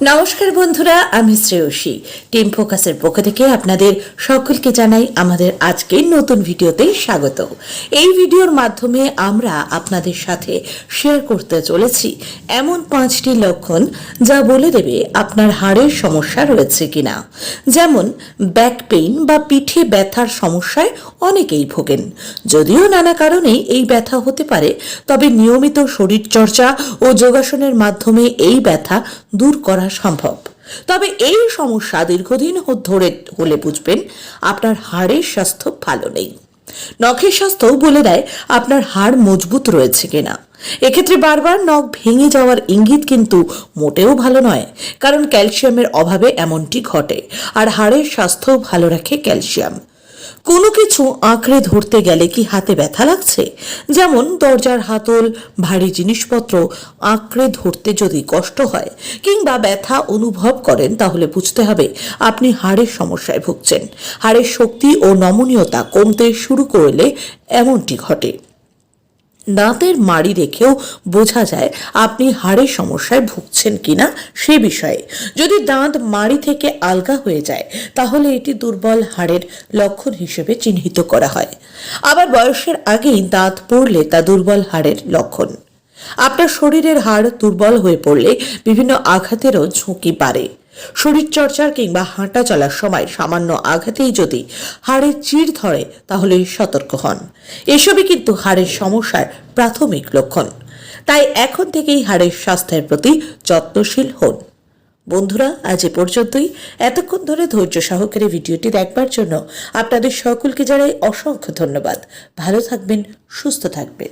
নমস্কার বন্ধুরা, আমি শ্রেয়সী টিম ফোকাসের পক্ষ থেকে আপনাদের সকলকে জানাই আমাদের আজকের নতুন ভিডিওতে স্বাগত। এই ভিডিওর মাধ্যমে আমরা আপনাদের সাথে শেয়ার করতে চলেছি এমন 5টি লক্ষণ যা বলে দেবে আপনার হাড়ের সমস্যা রয়েছে কিনা। যেমন ব্যাক পেইন বা পিঠে ব্যথার সমস্যায় অনেকেই ভোগেন। যদিও নানা কারণে এই ব্যথা হতে পারে, তবে নিয়মিত শরীরচর্চা ও যোগাসনের মাধ্যমে এই ব্যথা দূর করা সম্ভব। তবে এই সমস্যা দীর্ঘদিন ধরে হলে বুঝবেন আপনার হাড়ের স্বাস্থ্য ভালো নেই। নখের স্বাস্থ্যও বলে দেয় আপনার হাড় মজবুত রয়েছে কিনা। এক্ষেত্রে বারবার নখ ভেঙে যাওয়ার ইঙ্গিত কিন্তু মোটেও ভালো নয়, কারণ ক্যালসিয়ামের অভাবে এমনটি ঘটে। আর হাড়ের স্বাস্থ্যও ভালো রাখে ক্যালসিয়াম। কোনো কিছু আঁকড়ে ধরতে গেলে কি হাতে ব্যথা লাগছে? যেমন দরজার হাতল, ভারী জিনিসপত্র আঁকড়ে ধরতে যদি কষ্ট হয় কিংবা ব্যথা অনুভব করেন, তাহলে বুঝতে হবে আপনি হাড়ের সমস্যায় ভুগছেন। হাড়ের শক্তি ও নমনীয়তা কমতে শুরু করলে এমনটি ঘটে। দাঁতের মাড়ি রেখেও বোঝা যায় আপনি হাড়ের সমস্যায় ভুগছেন কিনা সে বিষয়ে। যদি দাঁত মাড়ি থেকে আলগা হয়ে যায়, তাহলে এটি দুর্বল হাড়ের লক্ষণ হিসেবে চিহ্নিত করা হয়। আবার বয়সের আগেই দাঁত পড়লে তা দুর্বল হাড়ের লক্ষণ। আপনার শরীরের হাড় দুর্বল হয়ে পড়লে বিভিন্ন আঘাতেরও ঝুঁকি বাড়ে। শরীরচর্চার কিংবা হাঁটা চলার সময় সামান্য আঘাতেই যদি হাড়ের চিড় ধরে, তাহলে সতর্ক হন। এসবই কিন্তু হাড়ের সমস্যার প্রাথমিক লক্ষণ। তাই এখন থেকেই হাড়ের স্বাস্থ্যের প্রতি যত্নশীল হন। বন্ধুরা, আজ এ পর্যন্তই। এতক্ষণ ধরে ধৈর্য সহকারে ভিডিওটি দেখবার জন্য আপনাদের সকলকে জানাই অসংখ্য ধন্যবাদ। ভালো থাকবেন, সুস্থ থাকবেন।